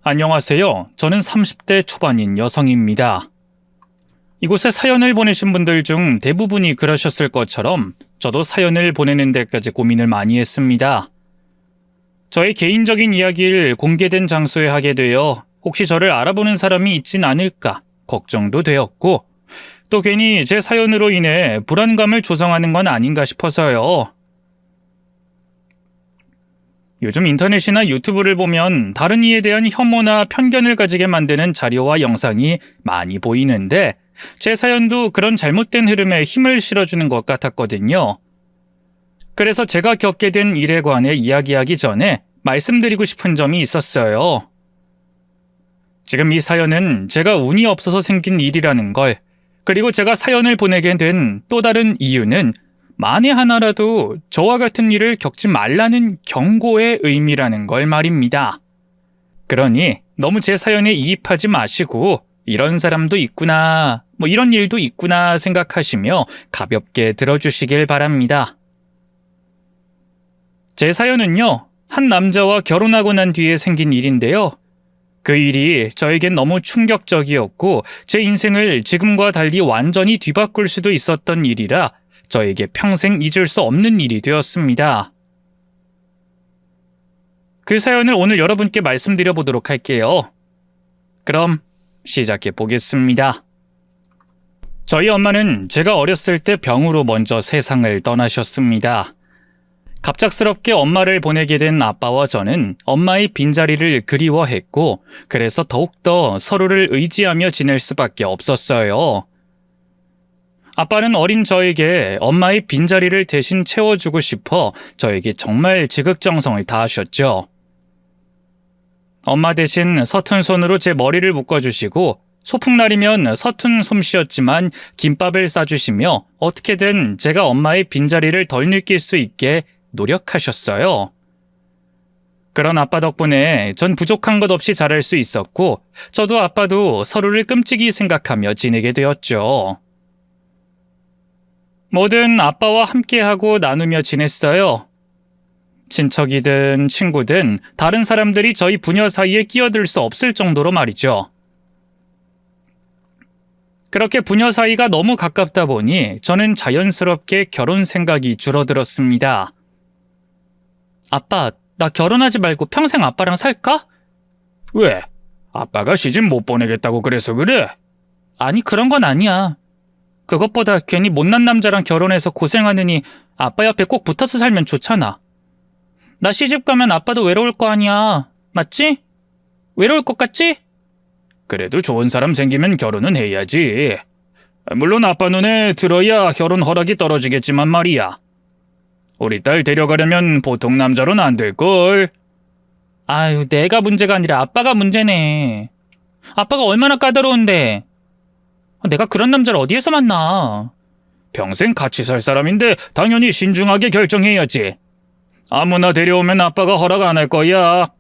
안녕하세요. 저는 30대 초반인 여성입니다. 이곳에 사연을 보내신 분들 중 대부분이 그러셨을 것처럼 저도 사연을 보내는 데까지 고민을 많이 했습니다. 저의 개인적인 이야기를 공개된 장소에 하게 되어 혹시 저를 알아보는 사람이 있진 않을까 걱정도 되었고, 또 괜히 제 사연으로 인해 불안감을 조성하는 건 아닌가 싶어서요. 요즘 인터넷이나 유튜브를 보면 다른 이에 대한 혐오나 편견을 가지게 만드는 자료와 영상이 많이 보이는데, 제 사연도 그런 잘못된 흐름에 힘을 실어주는 것 같았거든요. 그래서 제가 겪게 된 일에 관해 이야기하기 전에 말씀드리고 싶은 점이 있었어요. 지금 이 사연은 제가 운이 없어서 생긴 일이라는 걸, 그리고 제가 사연을 보내게 된 또 다른 이유는 만에 하나라도 저와 같은 일을 겪지 말라는 경고의 의미라는 걸 말입니다. 그러니 너무 제 사연에 이입하지 마시고 이런 사람도 있구나, 이런 일도 있구나 생각하시며 가볍게 들어주시길 바랍니다. 제 사연은요, 한 남자와 결혼하고 난 뒤에 생긴 일인데요. 그 일이 저에겐 너무 충격적이었고 제 인생을 지금과 달리 완전히 뒤바꿀 수도 있었던 일이라 저에게 평생 잊을 수 없는 일이 되었습니다. 그 사연을 오늘 여러분께 말씀드려 보도록 할게요. 그럼 시작해 보겠습니다. 저희 엄마는 제가 어렸을 때 병으로 먼저 세상을 떠나셨습니다. 갑작스럽게 엄마를 보내게 된 아빠와 저는 엄마의 빈자리를 그리워했고, 그래서 더욱더 서로를 의지하며 지낼 수밖에 없었어요. 아빠는 어린 저에게 엄마의 빈자리를 대신 채워주고 싶어 저에게 정말 지극정성을 다하셨죠. 엄마 대신 서툰 손으로 제 머리를 묶어주시고, 소풍날이면 서툰 솜씨였지만 김밥을 싸주시며 어떻게든 제가 엄마의 빈자리를 덜 느낄 수 있게 노력하셨어요. 그런 아빠 덕분에 전 부족한 것 없이 자랄 수 있었고, 저도 아빠도 서로를 끔찍이 생각하며 지내게 되었죠. 뭐든 아빠와 함께하고 나누며 지냈어요. 친척이든 친구든 다른 사람들이 저희 부녀 사이에 끼어들 수 없을 정도로 말이죠. 그렇게 부녀 사이가 너무 가깝다 보니 저는 자연스럽게 결혼 생각이 줄어들었습니다. 아빠, 나 결혼하지 말고 평생 아빠랑 살까? 왜? 아빠가 시집 못 보내겠다고 그래서 그래? 아니, 그런 건 아니야. 그것보다 괜히 못난 남자랑 결혼해서 고생하느니 아빠 옆에 꼭 붙어서 살면 좋잖아. 나 시집 가면 아빠도 외로울 거 아니야. 맞지? 외로울 것 같지? 그래도 좋은 사람 생기면 결혼은 해야지. 물론 아빠 눈에 들어야 결혼 허락이 떨어지겠지만 말이야. 우리 딸 데려가려면 보통 남자로는 안 될걸. 아유, 내가 문제가 아니라 아빠가 문제네. 아빠가 얼마나 까다로운데. 내가 그런 남자를 어디에서 만나. 평생 같이 살 사람인데 당연히 신중하게 결정해야지. 아무나 데려오면 아빠가 허락 안 할 거야.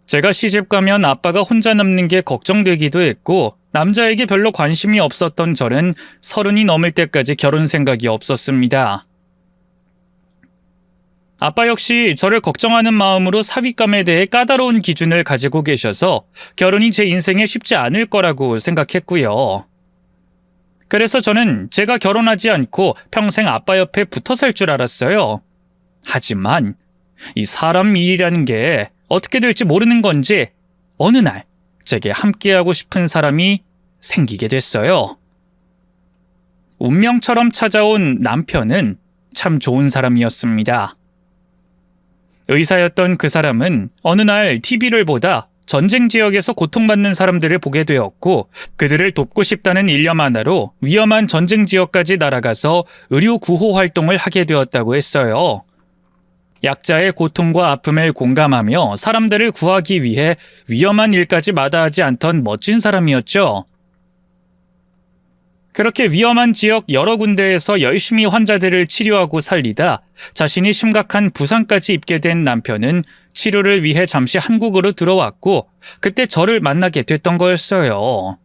제가 시집 가면 아빠가 혼자 남는 게 걱정되기도 했고, 남자에게 별로 관심이 없었던 저는 30이 넘을 때까지 결혼 생각이 없었습니다. 아빠 역시 저를 걱정하는 마음으로 사윗감에 대해 까다로운 기준을 가지고 계셔서 결혼이 제 인생에 쉽지 않을 거라고 생각했고요. 그래서 저는 제가 결혼하지 않고 평생 아빠 옆에 붙어 살 줄 알았어요. 하지만 이 사람 일이라는 게 어떻게 될지 모르는 건지 어느 날 제게 함께하고 싶은 사람이 생기게 됐어요. 운명처럼 찾아온 남편은 참 좋은 사람이었습니다. 의사였던 그 사람은 어느 날 TV를 보다 전쟁 지역에서 고통받는 사람들을 보게 되었고, 그들을 돕고 싶다는 일념 하나로 위험한 전쟁 지역까지 날아가서 의료 구호 활동을 하게 되었다고 했어요. 약자의 고통과 아픔을 공감하며 사람들을 구하기 위해 위험한 일까지 마다하지 않던 멋진 사람이었죠. 그렇게 위험한 지역 여러 군데에서 열심히 환자들을 치료하고 살리다 자신이 심각한 부상까지 입게 된 남편은 치료를 위해 잠시 한국으로 들어왔고, 그때 저를 만나게 됐던 거였어요.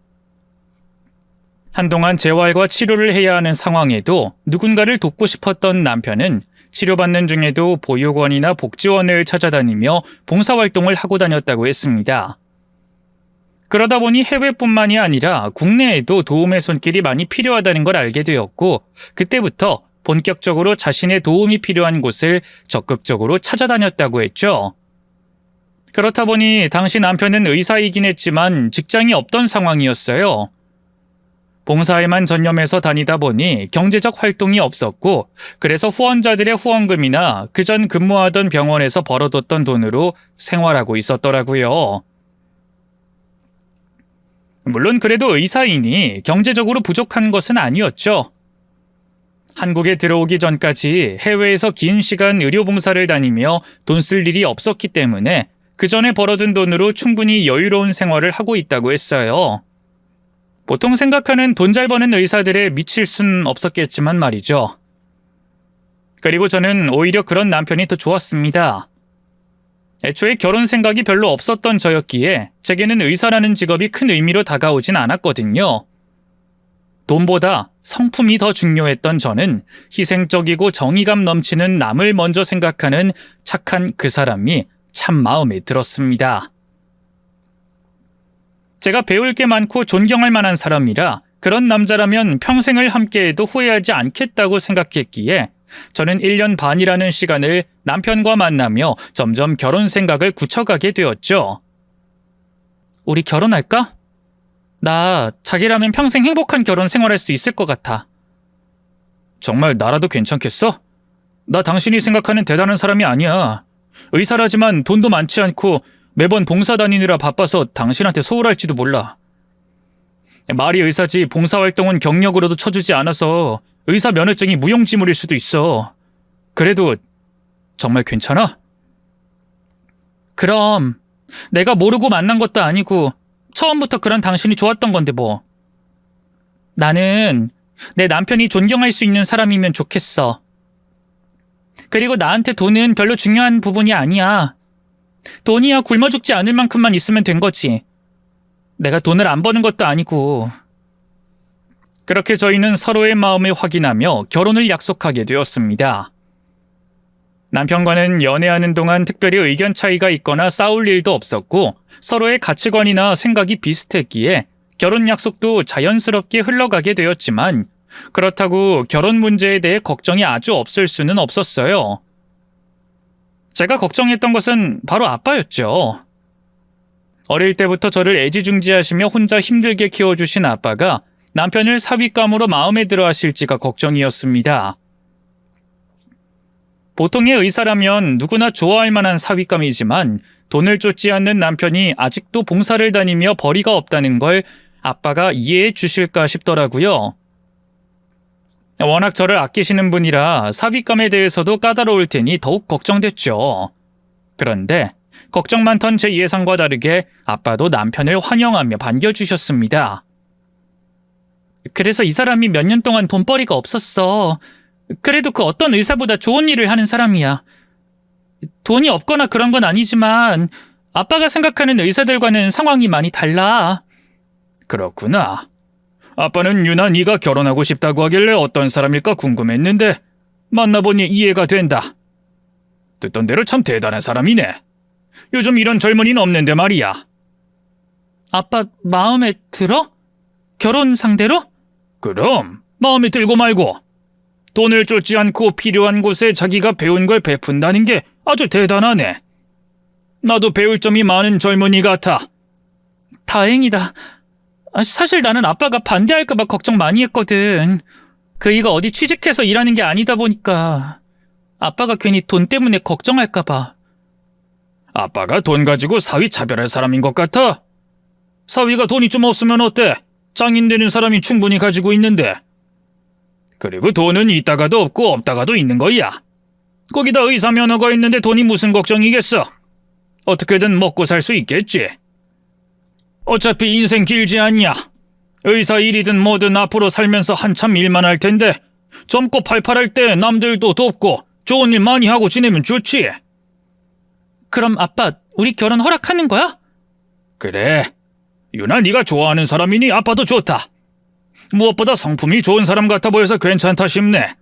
한동안 재활과 치료를 해야 하는 상황에도 누군가를 돕고 싶었던 남편은 치료받는 중에도 보육원이나 복지원을 찾아다니며 봉사활동을 하고 다녔다고 했습니다. 그러다 보니 해외뿐만이 아니라 국내에도 도움의 손길이 많이 필요하다는 걸 알게 되었고, 그때부터 본격적으로 자신의 도움이 필요한 곳을 적극적으로 찾아다녔다고 했죠. 그렇다 보니 당시 남편은 의사이긴 했지만 직장이 없던 상황이었어요. 봉사에만 전념해서 다니다 보니 경제적 활동이 없었고, 그래서 후원자들의 후원금이나 그전 근무하던 병원에서 벌어뒀던 돈으로 생활하고 있었더라고요. 물론 그래도 의사이니 경제적으로 부족한 것은 아니었죠. 한국에 들어오기 전까지 해외에서 긴 시간 의료봉사를 다니며 돈 쓸 일이 없었기 때문에 그 전에 벌어둔 돈으로 충분히 여유로운 생활을 하고 있다고 했어요. 보통 생각하는 돈 잘 버는 의사들에 미칠 순 없었겠지만 말이죠. 그리고 저는 오히려 그런 남편이 더 좋았습니다. 애초에 결혼 생각이 별로 없었던 저였기에 제게는 의사라는 직업이 큰 의미로 다가오진 않았거든요. 돈보다 성품이 더 중요했던 저는 희생적이고 정의감 넘치는 남을 먼저 생각하는 착한 그 사람이 참 마음에 들었습니다. 제가 배울 게 많고 존경할 만한 사람이라 그런 남자라면 평생을 함께해도 후회하지 않겠다고 생각했기에 저는 1년 반이라는 시간을 남편과 만나며 점점 결혼 생각을 굳혀가게 되었죠. 우리 결혼할까? 나 자기라면 평생 행복한 결혼 생활할 수 있을 것 같아. 정말 나라도 괜찮겠어? 나 당신이 생각하는 대단한 사람이 아니야. 의사라지만 돈도 많지 않고 매번 봉사 다니느라 바빠서 당신한테 소홀할지도 몰라. 말이 의사지 봉사활동은 경력으로도 쳐주지 않아서 의사 면허증이 무용지물일 수도 있어. 그래도 정말 괜찮아? 그럼 내가 모르고 만난 것도 아니고 처음부터 그런 당신이 좋았던 건데 뭐. 나는 내 남편이 존경할 수 있는 사람이면 좋겠어. 그리고 나한테 돈은 별로 중요한 부분이 아니야. 돈이야 굶어 죽지 않을 만큼만 있으면 된 거지. 내가 돈을 안 버는 것도 아니고. 그렇게 저희는 서로의 마음을 확인하며 결혼을 약속하게 되었습니다. 남편과는 연애하는 동안 특별히 의견 차이가 있거나 싸울 일도 없었고 서로의 가치관이나 생각이 비슷했기에 결혼 약속도 자연스럽게 흘러가게 되었지만 그렇다고 결혼 문제에 대해 걱정이 아주 없을 수는 없었어요. 제가 걱정했던 것은 바로 아빠였죠. 어릴 때부터 저를 애지중지하시며 혼자 힘들게 키워주신 아빠가 남편을 사윗감으로 마음에 들어 하실지가 걱정이었습니다. 보통의 의사라면 누구나 좋아할 만한 사윗감이지만 돈을 쫓지 않는 남편이 아직도 봉사를 다니며 벌이가 없다는 걸 아빠가 이해해 주실까 싶더라고요. 워낙 저를 아끼시는 분이라 사윗감에 대해서도 까다로울 테니 더욱 걱정됐죠. 그런데 걱정 많던 제 예상과 다르게 아빠도 남편을 환영하며 반겨주셨습니다. 그래서 이 사람이 몇 년 동안 돈벌이가 없었어. 그래도 그 어떤 의사보다 좋은 일을 하는 사람이야. 돈이 없거나 그런 건 아니지만 아빠가 생각하는 의사들과는 상황이 많이 달라. 그렇구나. 아빠는 유나 네가 결혼하고 싶다고 하길래 어떤 사람일까 궁금했는데 만나보니 이해가 된다. 듣던 대로 참 대단한 사람이네. 요즘 이런 젊은이는 없는데 말이야. 아빠 마음에 들어? 결혼 상대로? 그럼 마음에 들고 말고. 돈을 쫓지 않고 필요한 곳에 자기가 배운 걸 베푼다는 게 아주 대단하네. 나도 배울 점이 많은 젊은이 같아. 다행이다. 사실 나는 아빠가 반대할까 봐 걱정 많이 했거든. 그이가 어디 취직해서 일하는 게 아니다 보니까 아빠가 괜히 돈 때문에 걱정할까 봐. 아빠가 돈 가지고 사위 차별할 사람인 것 같아? 사위가 돈이 좀 없으면 어때? 장인 되는 사람이 충분히 가지고 있는데. 그리고 돈은 있다가도 없고 없다가도 있는 거야. 거기다 의사 면허가 있는데 돈이 무슨 걱정이겠어. 어떻게든 먹고 살 수 있겠지. 어차피 인생 길지 않냐. 의사 일이든 뭐든 앞으로 살면서 한참 일만 할 텐데 젊고 팔팔할 때 남들도 돕고 좋은 일 많이 하고 지내면 좋지. 그럼 아빠 우리 결혼 허락하는 거야? 그래. 유나 네가 좋아하는 사람이니 아빠도 좋다. 무엇보다 성품이 좋은 사람 같아 보여서 괜찮다 싶네.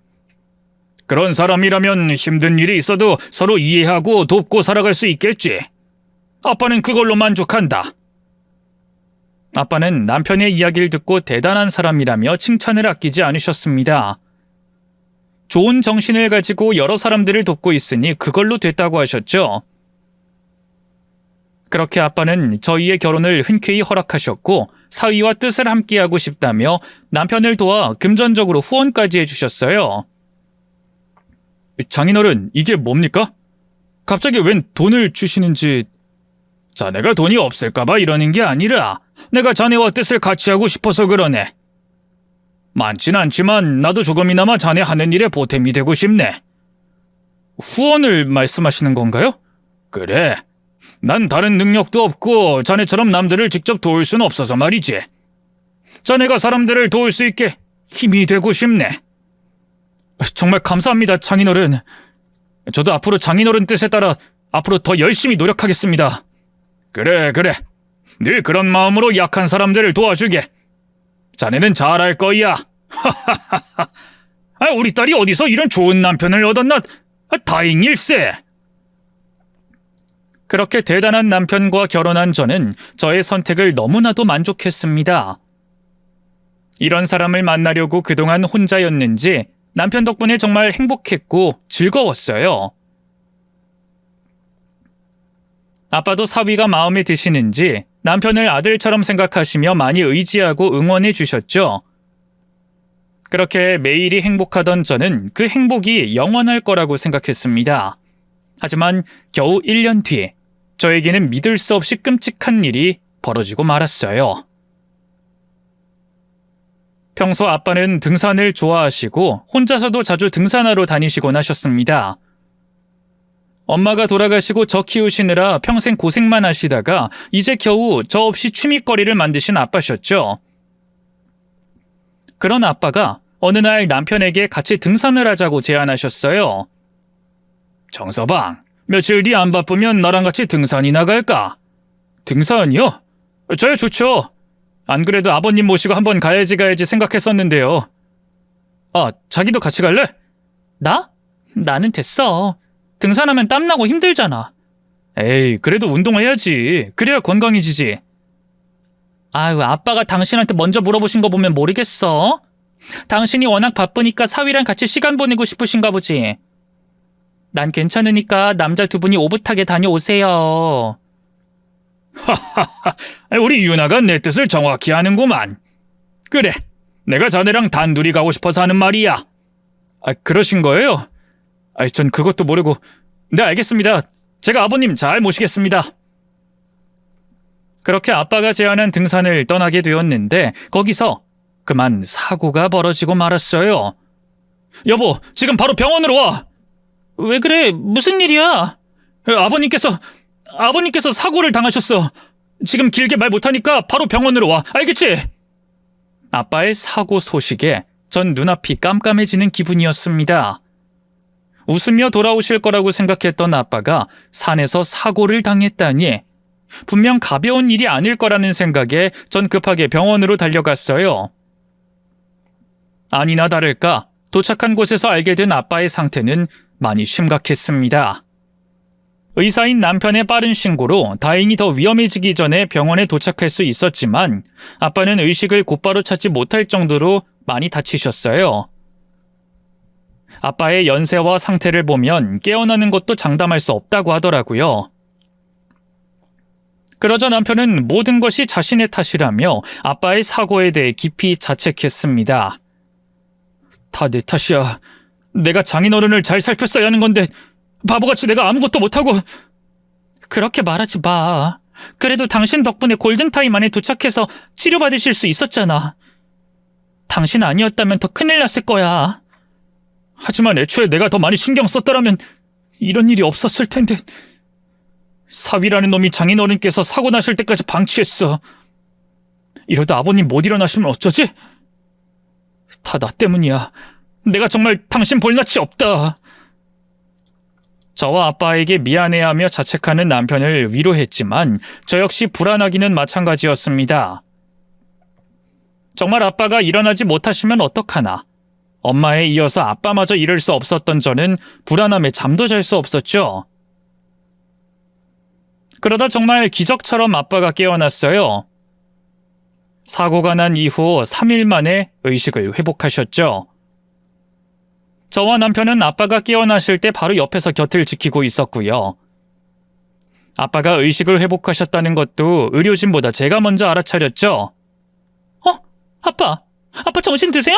그런 사람이라면 힘든 일이 있어도 서로 이해하고 돕고 살아갈 수 있겠지. 아빠는 그걸로 만족한다. 아빠는 남편의 이야기를 듣고 대단한 사람이라며 칭찬을 아끼지 않으셨습니다. 좋은 정신을 가지고 여러 사람들을 돕고 있으니 그걸로 됐다고 하셨죠. 그렇게 아빠는 저희의 결혼을 흔쾌히 허락하셨고 사위와 뜻을 함께하고 싶다며 남편을 도와 금전적으로 후원까지 해주셨어요. 장인어른, 이게 뭡니까? 갑자기 웬 돈을 주시는지... 자네가 돈이 없을까봐 이러는 게 아니라 내가 자네와 뜻을 같이 하고 싶어서 그러네. 많진 않지만 나도 조금이나마 자네 하는 일에 보탬이 되고 싶네. 후원을 말씀하시는 건가요? 그래. 난 다른 능력도 없고 자네처럼 남들을 직접 도울 수는 없어서 말이지. 자네가 사람들을 도울 수 있게 힘이 되고 싶네. 정말 감사합니다, 장인어른. 저도 앞으로 장인어른 뜻에 따라 앞으로 더 열심히 노력하겠습니다. 그래. 늘 그런 마음으로 약한 사람들을 도와주게. 자네는 잘할 거야. 우리 딸이 어디서 이런 좋은 남편을 얻었나? 다행일세. 그렇게 대단한 남편과 결혼한 저는 저의 선택을 너무나도 만족했습니다. 이런 사람을 만나려고 그동안 혼자였는지 남편 덕분에 정말 행복했고 즐거웠어요. 아빠도 사위가 마음에 드시는지 남편을 아들처럼 생각하시며 많이 의지하고 응원해 주셨죠. 그렇게 매일이 행복하던 저는 그 행복이 영원할 거라고 생각했습니다. 하지만 겨우 1년 뒤 저에게는 믿을 수 없이 끔찍한 일이 벌어지고 말았어요. 평소 아빠는 등산을 좋아하시고 혼자서도 자주 등산하러 다니시곤 하셨습니다. 엄마가 돌아가시고 저 키우시느라 평생 고생만 하시다가 이제 겨우 저 없이 취미거리를 만드신 아빠셨죠. 그런 아빠가 어느 날 남편에게 같이 등산을 하자고 제안하셨어요. 정서방, 며칠 뒤 안 바쁘면 나랑 같이 등산이나 갈까? 등산이요? 저야 좋죠. 안 그래도 아버님 모시고 한번 가야지 생각했었는데요. 자기도 같이 갈래? 나? 나는 됐어. 등산하면 땀나고 힘들잖아. 에이, 그래도 운동해야지. 그래야 건강해지지. 아빠가 당신한테 먼저 물어보신 거 보면 모르겠어. 당신이 워낙 바쁘니까 사위랑 같이 시간 보내고 싶으신가 보지. 난 괜찮으니까 남자 두 분이 오붓하게 다녀오세요. 우리 유나가 내 뜻을 정확히 아는구만. 그래, 내가 자네랑 단둘이 가고 싶어서 하는 말이야. 그러신 거예요? 전 그것도 모르고. 네, 알겠습니다. 제가 아버님 잘 모시겠습니다. 그렇게 아빠가 제안한 등산을 떠나게 되었는데 거기서 그만 사고가 벌어지고 말았어요. 여보, 지금 바로 병원으로 와. 왜 그래? 무슨 일이야? 아버님께서 사고를 당하셨어. 지금 길게 말 못하니까 바로 병원으로 와. 알겠지? 아빠의 사고 소식에 전 눈앞이 깜깜해지는 기분이었습니다. 웃으며 돌아오실 거라고 생각했던 아빠가 산에서 사고를 당했다니 분명 가벼운 일이 아닐 거라는 생각에 전 급하게 병원으로 달려갔어요. 아니나 다를까 도착한 곳에서 알게 된 아빠의 상태는 많이 심각했습니다. 의사인 남편의 빠른 신고로 다행히 더 위험해지기 전에 병원에 도착할 수 있었지만 아빠는 의식을 곧바로 찾지 못할 정도로 많이 다치셨어요. 아빠의 연세와 상태를 보면 깨어나는 것도 장담할 수 없다고 하더라고요. 그러자 남편은 모든 것이 자신의 탓이라며 아빠의 사고에 대해 깊이 자책했습니다. 다 내 탓이야. 내가 장인어른을 잘 살폈어야 하는 건데 바보같이 내가 아무것도 못하고. 그렇게 말하지 마. 그래도 당신 덕분에 골든타임 안에 도착해서 치료받으실 수 있었잖아. 당신 아니었다면 더 큰일 났을 거야. 하지만 애초에 내가 더 많이 신경 썼더라면 이런 일이 없었을 텐데. 사위라는 놈이 장인어른께서 사고 나실 때까지 방치했어. 이러다 아버님 못 일어나시면 어쩌지? 다 나 때문이야. 내가 정말 당신 볼낯이 없다. 저와 아빠에게 미안해하며 자책하는 남편을 위로했지만 저 역시 불안하기는 마찬가지였습니다. 정말 아빠가 일어나지 못하시면 어떡하나. 엄마에 이어서 아빠마저 잃을 수 없었던 저는 불안함에 잠도 잘 수 없었죠. 그러다 정말 기적처럼 아빠가 깨어났어요. 사고가 난 이후 3일 만에 의식을 회복하셨죠. 저와 남편은 아빠가 깨어나실 때 바로 옆에서 곁을 지키고 있었고요. 아빠가 의식을 회복하셨다는 것도 의료진보다 제가 먼저 알아차렸죠. 아빠 정신 드세요?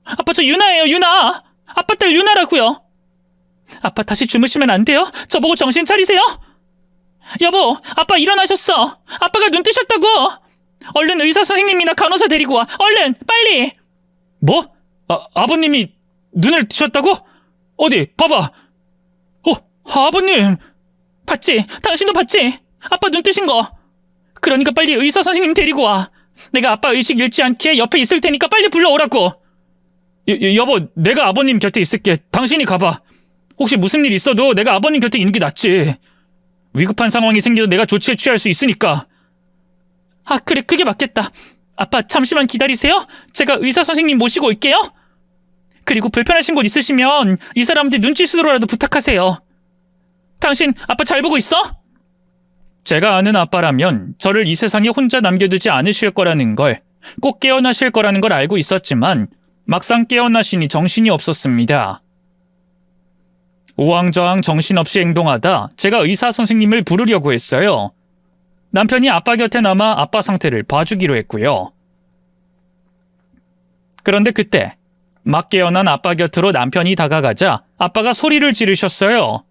아빠 저 유나예요, 유나. 아빠 딸 유나라고요. 아빠 다시 주무시면 안 돼요? 저보고 정신 차리세요. 여보, 아빠 일어나셨어. 아빠가 눈 뜨셨다고. 얼른 의사 선생님이나 간호사 데리고 와. 얼른, 빨리. 뭐? 아버님이 눈을 뜨셨다고? 어디, 봐봐. 아버님. 봤지? 당신도 봤지? 아빠 눈 뜨신 거. 그러니까 빨리 의사 선생님 데리고 와. 내가 아빠 의식 잃지 않게 옆에 있을 테니까 빨리 불러오라고. 여보, 내가 아버님 곁에 있을게. 당신이 가봐. 혹시 무슨 일 있어도 내가 아버님 곁에 있는 게 낫지. 위급한 상황이 생겨도 내가 조치를 취할 수 있으니까. 그래, 그게 맞겠다. 아빠 잠시만 기다리세요. 제가 의사 선생님 모시고 올게요. 그리고 불편하신 곳 있으시면 이 사람한테 눈짓으로라도 부탁하세요. 당신 아빠 잘 보고 있어? 제가 아는 아빠라면 저를 이 세상에 혼자 남겨두지 않으실 거라는 걸, 꼭 깨어나실 거라는 걸 알고 있었지만 막상 깨어나시니 정신이 없었습니다. 우왕좌왕 정신없이 행동하다 제가 의사 선생님을 부르려고 했어요. 남편이 아빠 곁에 남아 아빠 상태를 봐주기로 했고요. 그런데 그때 막 깨어난 아빠 곁으로 남편이 다가가자 아빠가 소리를 지르셨어요.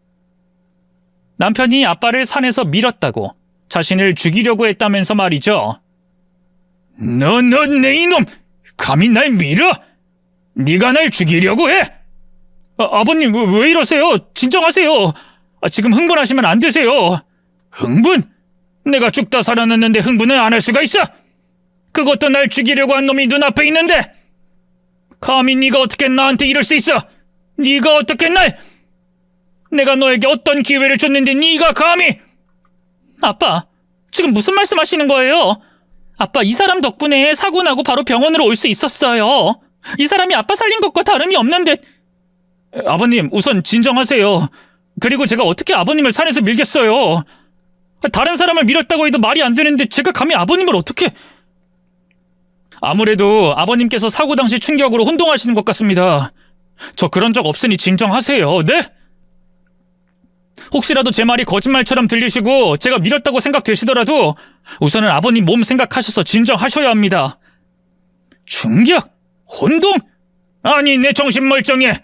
남편이 아빠를 산에서 밀었다고, 자신을 죽이려고 했다면서 말이죠. 너 내 이놈! 감히 날 밀어? 네가 날 죽이려고 해? 아버님 왜 이러세요? 진정하세요. 지금 흥분하시면 안 되세요. 흥분? 내가 죽다 살아났는데 흥분을 안 할 수가 있어? 그것도 날 죽이려고 한 놈이 눈앞에 있는데 감히 네가 어떻게 나한테 이럴 수 있어? 네가 어떻게 날... 내가 너에게 어떤 기회를 줬는데 네가 감히... 아빠, 지금 무슨 말씀하시는 거예요? 아빠, 이 사람 덕분에 사고 나고 바로 병원으로 올 수 있었어요. 이 사람이 아빠 살린 것과 다름이 없는데... 아버님, 우선 진정하세요. 그리고 제가 어떻게 아버님을 산에서 밀겠어요? 다른 사람을 밀었다고 해도 말이 안 되는데 제가 감히 아버님을 어떻게... 아무래도 아버님께서 사고 당시 충격으로 혼동하시는 것 같습니다. 저 그런 적 없으니 진정하세요. 네? 혹시라도 제 말이 거짓말처럼 들리시고 제가 밀었다고 생각되시더라도 우선은 아버님 몸 생각하셔서 진정하셔야 합니다. 충격? 혼동? 아니, 내 정신 멀쩡해.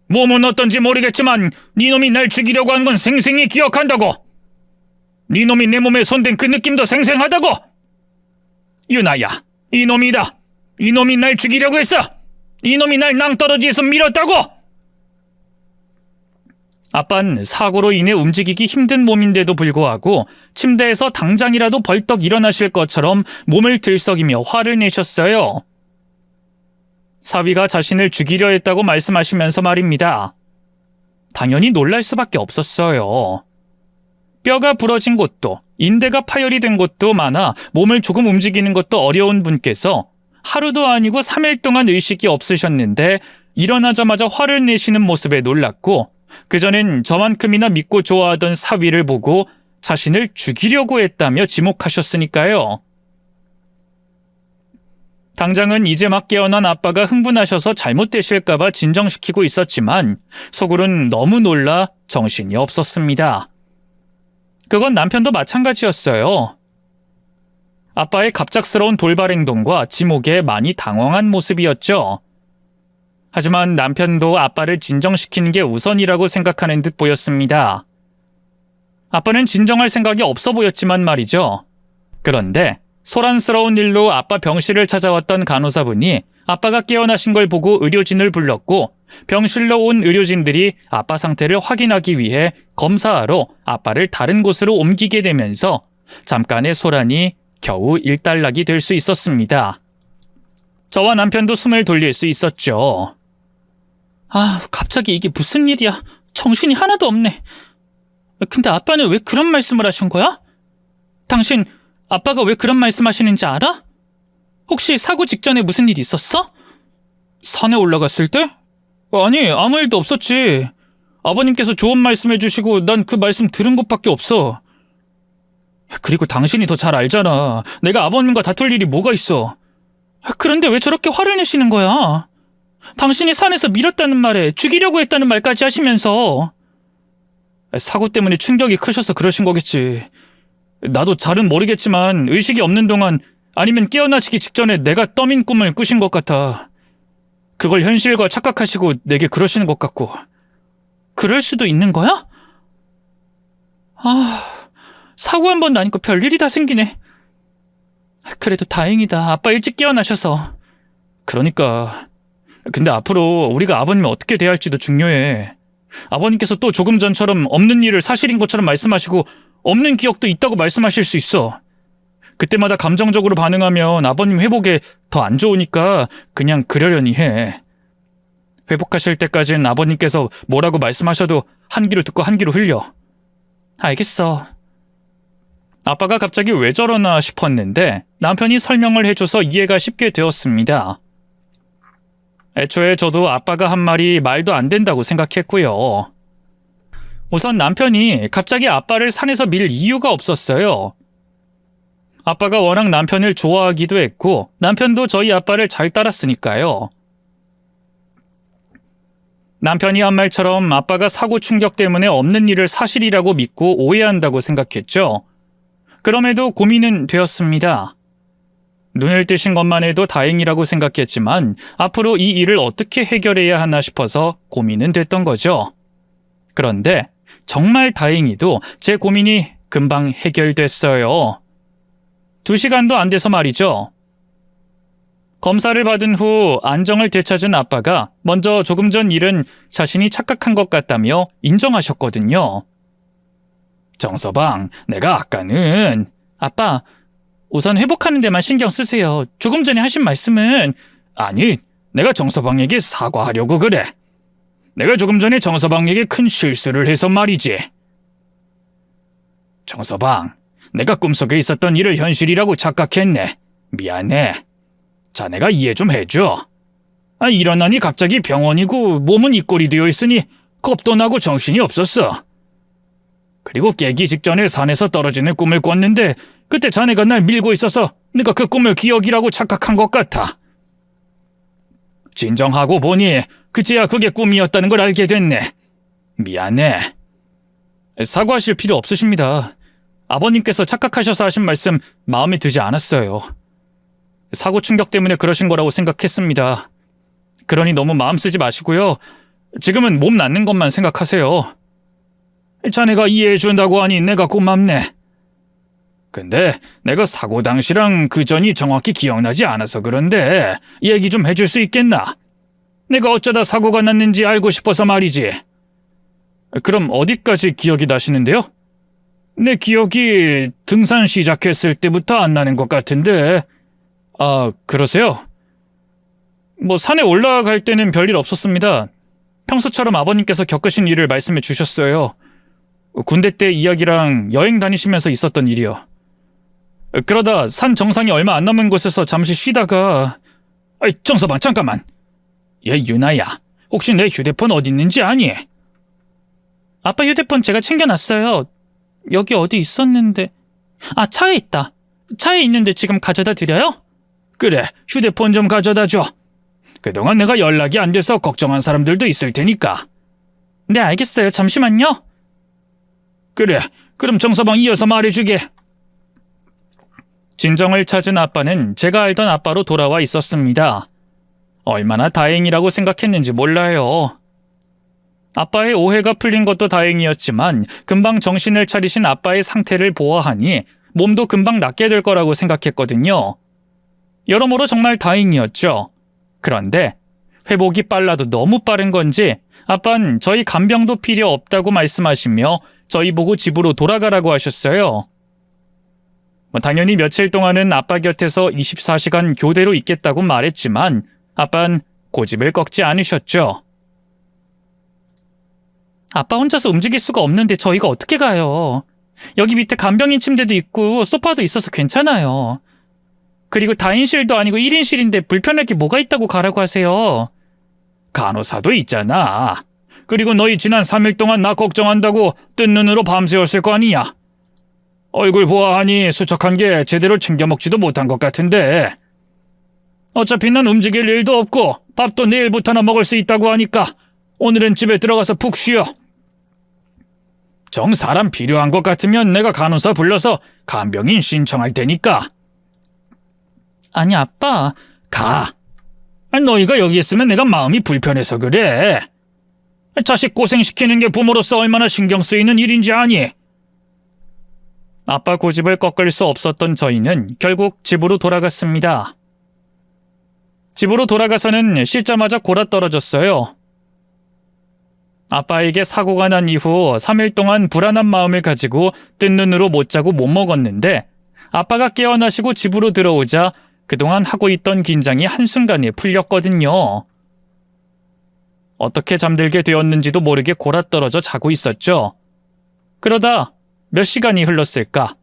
몸은 어떤지 모르겠지만 네 놈이 날 죽이려고 한 건 생생히 기억한다고. 네 놈이 내 몸에 손댄 그 느낌도 생생하다고. 유나야, 이놈이다. 이놈이 날 죽이려고 했어. 이놈이 날 낭떠러지에서 밀었다고. 아빤 사고로 인해 움직이기 힘든 몸인데도 불구하고 침대에서 당장이라도 벌떡 일어나실 것처럼 몸을 들썩이며 화를 내셨어요. 사위가 자신을 죽이려 했다고 말씀하시면서 말입니다. 당연히 놀랄 수밖에 없었어요. 뼈가 부러진 곳도, 인대가 파열이 된 곳도 많아 몸을 조금 움직이는 것도 어려운 분께서 하루도 아니고 3일 동안 의식이 없으셨는데 일어나자마자 화를 내시는 모습에 놀랐고, 그전엔 저만큼이나 믿고 좋아하던 사위를 보고 자신을 죽이려고 했다며 지목하셨으니까요. 당장은 이제 막 깨어난 아빠가 흥분하셔서 잘못되실까봐 진정시키고 있었지만 속으론 너무 놀라 정신이 없었습니다. 그건 남편도 마찬가지였어요. 아빠의 갑작스러운 돌발 행동과 지목에 많이 당황한 모습이었죠. 하지만 남편도 아빠를 진정시키는 게 우선이라고 생각하는 듯 보였습니다. 아빠는 진정할 생각이 없어 보였지만 말이죠. 그런데 소란스러운 일로 아빠 병실을 찾아왔던 간호사분이 아빠가 깨어나신 걸 보고 의료진을 불렀고, 병실로 온 의료진들이 아빠 상태를 확인하기 위해 검사하러 아빠를 다른 곳으로 옮기게 되면서 잠깐의 소란이 겨우 일단락이 될 수 있었습니다. 저와 남편도 숨을 돌릴 수 있었죠. 갑자기 이게 무슨 일이야? 정신이 하나도 없네. 근데 아빠는 왜 그런 말씀을 하신 거야? 당신 아빠가 왜 그런 말씀하시는지 알아? 혹시 사고 직전에 무슨 일 있었어? 산에 올라갔을 때? 아니, 아무 일도 없었지. 아버님께서 좋은 말씀 해주시고 난 그 말씀 들은 것밖에 없어. 그리고 당신이 더 잘 알잖아. 내가 아버님과 다툴 일이 뭐가 있어. 그런데 왜 저렇게 화를 내시는 거야? 당신이 산에서 밀었다는 말에 죽이려고 했다는 말까지 하시면서. 사고 때문에 충격이 크셔서 그러신 거겠지. 나도 잘은 모르겠지만 의식이 없는 동안 아니면 깨어나시기 직전에 내가 떠민 꿈을 꾸신 것 같아. 그걸 현실과 착각하시고 내게 그러시는 것 같고. 그럴 수도 있는 거야? 사고 한 번 나니까 별일이 다 생기네. 그래도 다행이다. 아빠 일찍 깨어나셔서. 그러니까. 근데 앞으로 우리가 아버님을 어떻게 대할지도 중요해. 아버님께서 또 조금 전처럼 없는 일을 사실인 것처럼 말씀하시고 없는 기억도 있다고 말씀하실 수 있어. 그때마다 감정적으로 반응하면 아버님 회복에 더 안 좋으니까 그냥 그러려니 해. 회복하실 때까진 아버님께서 뭐라고 말씀하셔도 한 귀로 듣고 한 귀로 흘려. 알겠어. 아빠가 갑자기 왜 저러나 싶었는데 남편이 설명을 해줘서 이해가 쉽게 되었습니다. 애초에 저도 아빠가 한 말이 말도 안 된다고 생각했고요. 우선 남편이 갑자기 아빠를 산에서 밀 이유가 없었어요. 아빠가 워낙 남편을 좋아하기도 했고 남편도 저희 아빠를 잘 따랐으니까요. 남편이 한 말처럼 아빠가 사고 충격 때문에 없는 일을 사실이라고 믿고 오해한다고 생각했죠. 그럼에도 고민은 되었습니다. 눈을 뜨신 것만 해도 다행이라고 생각했지만 앞으로 이 일을 어떻게 해결해야 하나 싶어서 고민은 됐던 거죠. 그런데 정말 다행히도 제 고민이 금방 해결됐어요. 2시간도 안 돼서 말이죠. 검사를 받은 후 안정을 되찾은 아빠가 먼저 조금 전 일은 자신이 착각한 것 같다며 인정하셨거든요. 정서방, 내가 아까는... 아빠, 우선 회복하는 데만 신경 쓰세요. 조금 전에 하신 말씀은... 아니, 내가 정서방에게 사과하려고 그래. 내가 조금 전에 정서방에게 큰 실수를 해서 말이지. 정서방, 내가 꿈속에 있었던 일을 현실이라고 착각했네. 미안해. 자네가 이해 좀 해줘. 일어나니 갑자기 병원이고 몸은 이 꼴이 되어 있으니 겁도 나고 정신이 없었어. 그리고 깨기 직전에 산에서 떨어지는 꿈을 꿨는데 그때 자네가 날 밀고 있어서 내가 그 꿈을 기억이라고 착각한 것 같아. 진정하고 보니 그제야 그게 꿈이었다는 걸 알게 됐네. 미안해. 사과하실 필요 없으십니다. 아버님께서 착각하셔서 하신 말씀 마음에 드지 않았어요. 사고 충격 때문에 그러신 거라고 생각했습니다. 그러니 너무 마음 쓰지 마시고요. 지금은 몸 낫는 것만 생각하세요. 자네가 이해해 준다고 하니 내가 고맙네. 근데 내가 사고 당시랑 그 전이 정확히 기억나지 않아서 그런데 얘기 좀 해줄 수 있겠나? 내가 어쩌다 사고가 났는지 알고 싶어서 말이지. 그럼 어디까지 기억이 나시는데요? 내 기억이 등산 시작했을 때부터 안 나는 것 같은데. 그러세요? 산에 올라갈 때는 별일 없었습니다. 평소처럼 아버님께서 겪으신 일을 말씀해 주셨어요. 군대 때 이야기랑 여행 다니시면서 있었던 일이요. 그러다 산 정상이 얼마 안 남은 곳에서 잠시 쉬다가... 정서방 잠깐만. 얘 유나야, 혹시 내 휴대폰 어디 있는지 아니? 아빠 휴대폰 제가 챙겨놨어요. 여기 어디 있었는데... 차에 있다. 차에 있는데 지금 가져다 드려요? 그래, 휴대폰 좀 가져다 줘. 그동안 내가 연락이 안 돼서 걱정한 사람들도 있을 테니까. 네, 알겠어요. 잠시만요. 그래, 그럼 정서방 이어서 말해주게. 진정을 찾은 아빠는 제가 알던 아빠로 돌아와 있었습니다. 얼마나 다행이라고 생각했는지 몰라요. 아빠의 오해가 풀린 것도 다행이었지만 금방 정신을 차리신 아빠의 상태를 보아하니 몸도 금방 낫게 될 거라고 생각했거든요. 여러모로 정말 다행이었죠. 그런데 회복이 빨라도 너무 빠른 건지 아빠는 저희 간병도 필요 없다고 말씀하시며 저희 보고 집으로 돌아가라고 하셨어요. 당연히 며칠 동안은 아빠 곁에서 24시간 교대로 있겠다고 말했지만 아빠는 고집을 꺾지 않으셨죠. 아빠 혼자서 움직일 수가 없는데 저희가 어떻게 가요? 여기 밑에 간병인 침대도 있고 소파도 있어서 괜찮아요. 그리고 다인실도 아니고 1인실인데 불편할 게 뭐가 있다고 가라고 하세요. 간호사도 있잖아. 그리고 너희 지난 3일 동안 나 걱정한다고 뜬 눈으로 밤새웠을 거 아니냐. 얼굴 보아하니 수척한 게 제대로 챙겨 먹지도 못한 것 같은데. 어차피 난 움직일 일도 없고 밥도 내일부터나 먹을 수 있다고 하니까 오늘은 집에 들어가서 푹 쉬어. 정 사람 필요한 것 같으면 내가 간호사 불러서 간병인 신청할 테니까. 아니 아빠. 가. 아니, 너희가 여기 있으면 내가 마음이 불편해서 그래. 자식 고생시키는 게 부모로서 얼마나 신경 쓰이는 일인지 아니? 아빠 고집을 꺾을 수 없었던 저희는 결국 집으로 돌아갔습니다. 집으로 돌아가서는 씻자마자 골아떨어졌어요. 아빠에게 사고가 난 이후 3일 동안 불안한 마음을 가지고 뜬 눈으로 못 자고 못 먹었는데 아빠가 깨어나시고 집으로 들어오자 그동안 하고 있던 긴장이 한순간에 풀렸거든요. 어떻게 잠들게 되었는지도 모르게 골아떨어져 자고 있었죠. 그러다 몇 시간이 흘렀을까?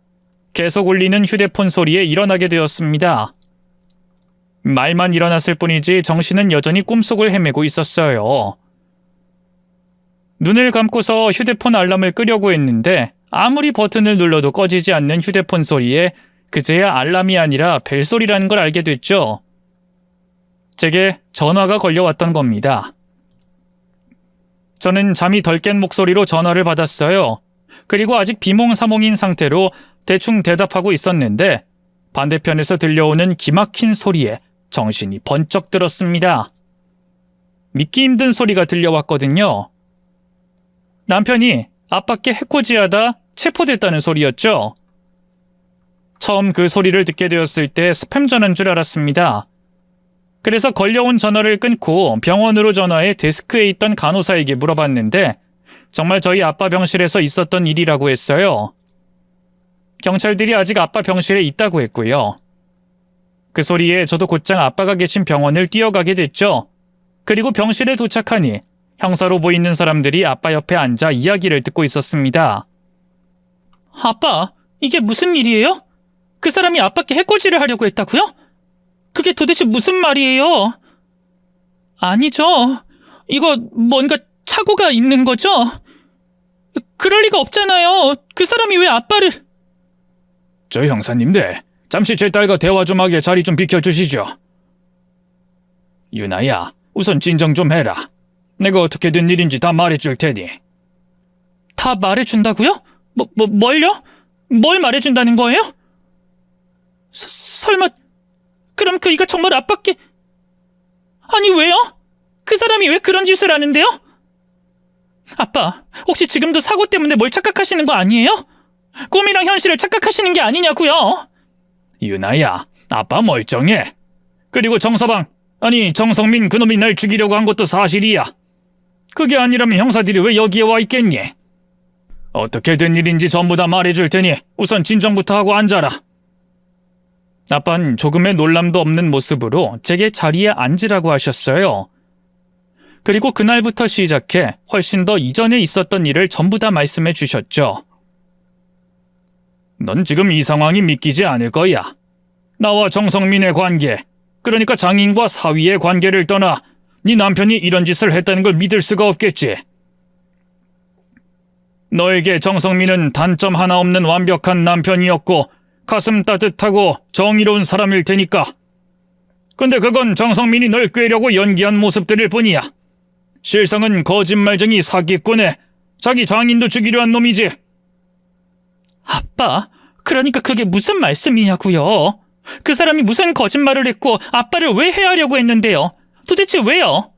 계속 울리는 휴대폰 소리에 일어나게 되었습니다. 말만 일어났을 뿐이지 정신은 여전히 꿈속을 헤매고 있었어요. 눈을 감고서 휴대폰 알람을 끄려고 했는데 아무리 버튼을 눌러도 꺼지지 않는 휴대폰 소리에 그제야 알람이 아니라 벨소리라는 걸 알게 됐죠. 제게 전화가 걸려왔던 겁니다. 저는 잠이 덜 깬 목소리로 전화를 받았어요. 그리고 아직 비몽사몽인 상태로 대충 대답하고 있었는데 반대편에서 들려오는 기막힌 소리에 정신이 번쩍 들었습니다. 믿기 힘든 소리가 들려왔거든요. 남편이 아빠께 해코지하다 체포됐다는 소리였죠. 처음 그 소리를 듣게 되었을 때 스팸 전화인 줄 알았습니다. 그래서 걸려온 전화를 끊고 병원으로 전화해 데스크에 있던 간호사에게 물어봤는데 정말 저희 아빠 병실에서 있었던 일이라고 했어요. 경찰들이 아직 아빠 병실에 있다고 했고요. 그 소리에 저도 곧장 아빠가 계신 병원을 뛰어가게 됐죠. 그리고 병실에 도착하니 형사로 보이는 사람들이 아빠 옆에 앉아 이야기를 듣고 있었습니다. 아빠, 이게 무슨 일이에요? 그 사람이 아빠께 해코지를 하려고 했다고요? 그게 도대체 무슨 말이에요? 아니죠. 이거 뭔가 착오가 있는 거죠? 그럴 리가 없잖아요. 그 사람이 왜 아빠를... 저 형사님들, 잠시 제 딸과 대화 좀 하게 자리 좀 비켜주시죠. 유나야, 우선 진정 좀 해라. 내가 어떻게 된 일인지 다 말해줄 테니. 다 말해준다고요? 뭘요? 뭘 말해준다는 거예요? 설마 그럼 그이가 정말 아빠께... 아니 왜요? 그 사람이 왜 그런 짓을 하는데요? 아빠, 혹시 지금도 사고 때문에 뭘 착각하시는 거 아니에요? 꿈이랑 현실을 착각하시는 게 아니냐고요? 유나야, 아빠 멀쩡해. 그리고 정서방, 아니 정성민 그놈이 날 죽이려고 한 것도 사실이야. 그게 아니라면 형사들이 왜 여기에 와 있겠니? 어떻게 된 일인지 전부 다 말해줄 테니 우선 진정부터 하고 앉아라. 아빠는 조금의 놀람도 없는 모습으로 제게 자리에 앉으라고 하셨어요. 그리고 그날부터 시작해 훨씬 더 이전에 있었던 일을 전부 다 말씀해 주셨죠. 넌 지금 이 상황이 믿기지 않을 거야. 나와 정성민의 관계, 그러니까 장인과 사위의 관계를 떠나 네 남편이 이런 짓을 했다는 걸 믿을 수가 없겠지. 너에게 정성민은 단점 하나 없는 완벽한 남편이었고 가슴 따뜻하고 정의로운 사람일 테니까. 근데 그건 정성민이 널 꿰려고 연기한 모습들일 뿐이야. 실상은 거짓말쟁이 사기꾼에 자기 장인도 죽이려 한 놈이지. 아빠, 그러니까 그게 무슨 말씀이냐고요? 그 사람이 무슨 거짓말을 했고 아빠를 왜 해하려고 했는데요? 도대체 왜요?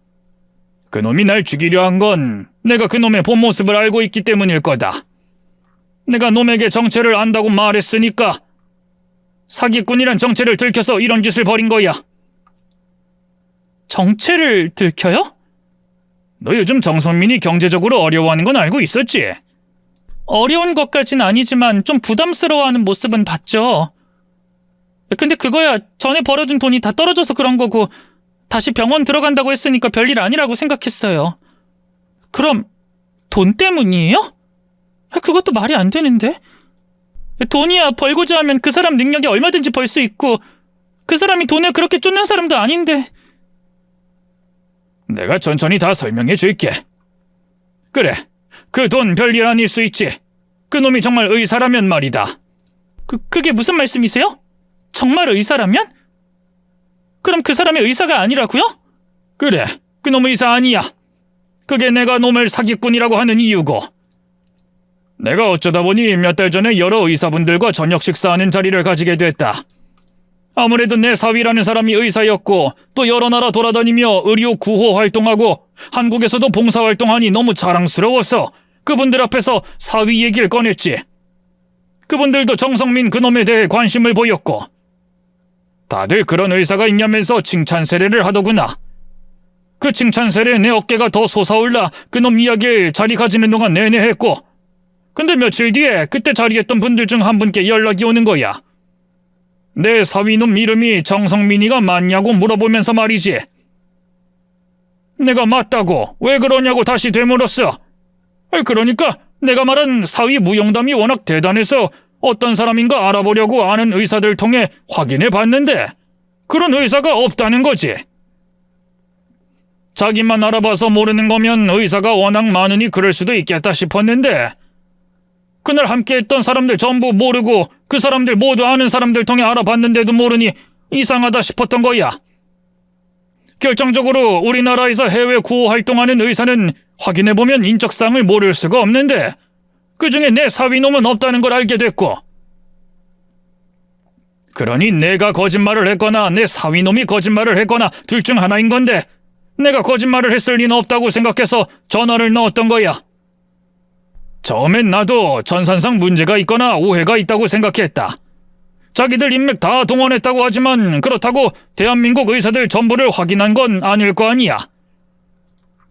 그놈이 날 죽이려 한 건 내가 그놈의 본 모습을 알고 있기 때문일 거다. 내가 놈에게 정체를 안다고 말했으니까 사기꾼이란 정체를 들켜서 이런 짓을 벌인 거야. 정체를 들켜요? 너 요즘 정성민이 경제적으로 어려워하는 건 알고 있었지? 어려운 것까진 아니지만 좀 부담스러워하는 모습은 봤죠. 근데 그거야 전에 벌어둔 돈이 다 떨어져서 그런 거고 다시 병원 들어간다고 했으니까 별일 아니라고 생각했어요. 그럼 돈 때문이에요? 그것도 말이 안 되는데. 돈이야 벌고자 하면 그 사람 능력이 얼마든지 벌 수 있고 그 사람이 돈을 그렇게 쫓는 사람도 아닌데. 내가 천천히 다 설명해 줄게. 그래, 그 돈 별일 아닐 수 있지. 그 놈이 정말 의사라면 말이다. 그게 무슨 말씀이세요? 정말 의사라면? 그럼 그 사람이 의사가 아니라고요? 그래, 그 놈 의사 아니야. 그게 내가 놈을 사기꾼이라고 하는 이유고. 내가 어쩌다 보니 몇 달 전에 여러 의사분들과 저녁 식사하는 자리를 가지게 됐다. 아무래도 내 사위라는 사람이 의사였고 또 여러 나라 돌아다니며 의료 구호 활동하고 한국에서도 봉사활동하니 너무 자랑스러워서 그분들 앞에서 사위 얘기를 꺼냈지. 그분들도 정성민 그놈에 대해 관심을 보였고 다들 그런 의사가 있냐면서 칭찬 세례를 하더구나. 그 칭찬 세례에 내 어깨가 더 솟아올라 그놈 이야기에 자리 가지는 동안 내내 했고, 근데 며칠 뒤에 그때 자리했던 분들 중 한 분께 연락이 오는 거야. 내 사위놈 이름이 정성민이가 맞냐고 물어보면서 말이지. 내가 맞다고 왜 그러냐고 다시 되물었어. 그러니까 내가 말한 사위 무용담이 워낙 대단해서 어떤 사람인가 알아보려고 아는 의사들 통해 확인해 봤는데 그런 의사가 없다는 거지. 자기만 알아봐서 모르는 거면 의사가 워낙 많으니 그럴 수도 있겠다 싶었는데 그날 함께했던 사람들 전부 모르고 그 사람들 모두 아는 사람들 통해 알아봤는데도 모르니 이상하다 싶었던 거야. 결정적으로 우리나라에서 해외 구호 활동하는 의사는 확인해보면 인적사항을 모를 수가 없는데 그중에 내 사위놈은 없다는 걸 알게 됐고, 그러니 내가 거짓말을 했거나 내 사위놈이 거짓말을 했거나 둘 중 하나인 건데 내가 거짓말을 했을 리는 없다고 생각해서 전화를 넣었던 거야. 처음엔 나도 전산상 문제가 있거나 오해가 있다고 생각했다. 자기들 인맥 다 동원했다고 하지만 그렇다고 대한민국 의사들 전부를 확인한 건 아닐 거 아니야.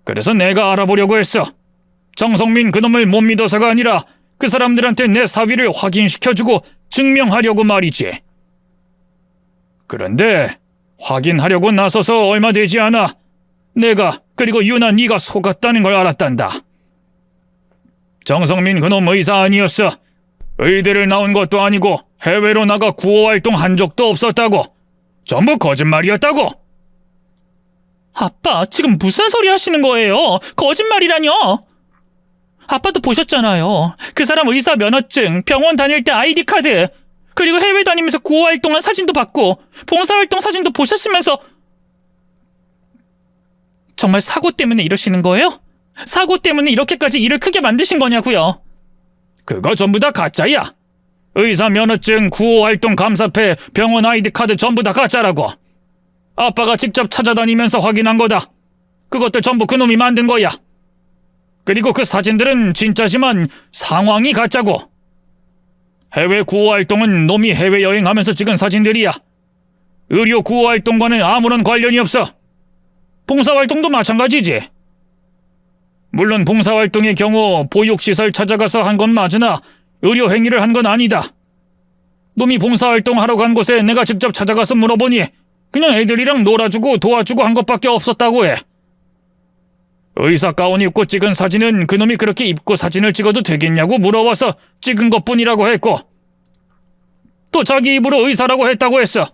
그래서 내가 알아보려고 했어. 정성민 그놈을 못 믿어서가 아니라 그 사람들한테 내 사위를 확인시켜주고 증명하려고 말이지. 그런데 확인하려고 나서서 얼마 되지 않아 내가 그리고 유나 네가 속았다는 걸 알았단다. 정성민 그놈 의사 아니었어. 의대를 나온 것도 아니고 해외로 나가 구호활동 한 적도 없었다고. 전부 거짓말이었다고. 아빠, 지금 무슨 소리 하시는 거예요? 거짓말이라뇨? 아빠도 보셨잖아요. 그 사람 의사 면허증, 병원 다닐 때 아이디 카드, 그리고 해외 다니면서 구호 활동한 사진도 봤고 봉사활동 사진도 보셨으면서 정말 사고 때문에 이러시는 거예요? 사고 때문에 이렇게까지 일을 크게 만드신 거냐고요? 그거 전부 다 가짜야. 의사 면허증, 구호활동 감사패, 병원 아이디 카드 전부 다 가짜라고. 아빠가 직접 찾아다니면서 확인한 거다. 그것들 전부 그놈이 만든 거야. 그리고 그 사진들은 진짜지만 상황이 가짜고. 해외 구호활동은 놈이 해외여행하면서 찍은 사진들이야. 의료 구호활동과는 아무런 관련이 없어. 봉사활동도 마찬가지지. 물론 봉사활동의 경우 보육시설 찾아가서 한 건 맞으나 의료 행위를 한 건 아니다. 놈이 봉사활동하러 간 곳에 내가 직접 찾아가서 물어보니 그냥 애들이랑 놀아주고 도와주고 한 것밖에 없었다고 해. 의사 가운 입고 찍은 사진은 그놈이 그렇게 입고 사진을 찍어도 되겠냐고 물어와서 찍은 것뿐이라고 했고, 또 자기 입으로 의사라고 했다고 했어.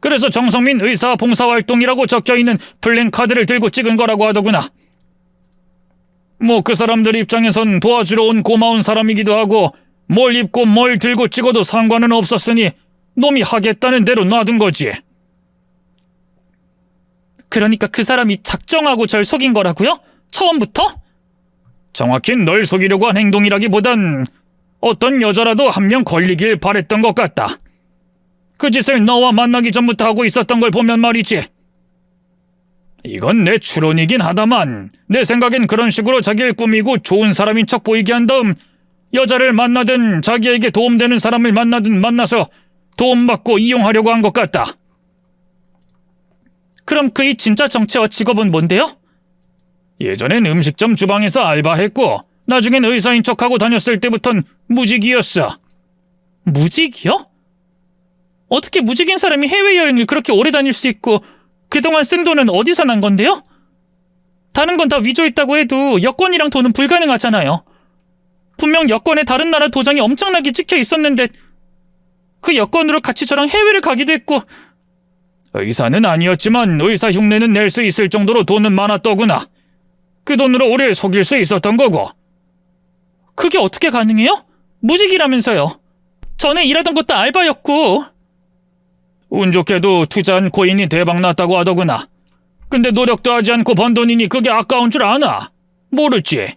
그래서 정성민 의사 봉사활동이라고 적혀있는 플랜카드를 들고 찍은 거라고 하더구나. 뭐 그 사람들 입장에선 도와주러 온 고마운 사람이기도 하고 뭘 입고 뭘 들고 찍어도 상관은 없었으니 놈이 하겠다는 대로 놔둔 거지. 그러니까 그 사람이 작정하고 절 속인 거라고요? 처음부터? 정확히 널 속이려고 한 행동이라기보단 어떤 여자라도 한 명 걸리길 바랬던 것 같다. 그 짓을 너와 만나기 전부터 하고 있었던 걸 보면 말이지. 이건 내 추론이긴 하다만 내 생각엔 그런 식으로 자기를 꾸미고 좋은 사람인 척 보이게 한 다음 여자를 만나든 자기에게 도움되는 사람을 만나든 만나서 도움받고 이용하려고 한 것 같다. 그럼 그의 진짜 정체와 직업은 뭔데요? 예전엔 음식점 주방에서 알바했고 나중엔 의사인 척하고 다녔을 때부턴 무직이었어. 무직이요? 어떻게 무직인 사람이 해외여행을 그렇게 오래 다닐 수 있고 그동안 쓴 돈은 어디서 난 건데요? 다른 건 다 위조했다고 해도 여권이랑 돈은 불가능하잖아요. 분명 여권에 다른 나라 도장이 엄청나게 찍혀 있었는데 그 여권으로 같이 저랑 해외를 가기도 했고 의사는 아니었지만 의사 흉내는 낼 수 있을 정도로 돈은 많았더구나. 그 돈으로 우리를 속일 수 있었던 거고. 그게 어떻게 가능해요? 무직이라면서요. 전에 일하던 것도 알바였고. 운 좋게도 투자한 코인이 대박났다고 하더구나. 근데 노력도 하지 않고 번 돈이니 그게 아까운 줄 아나? 모르지.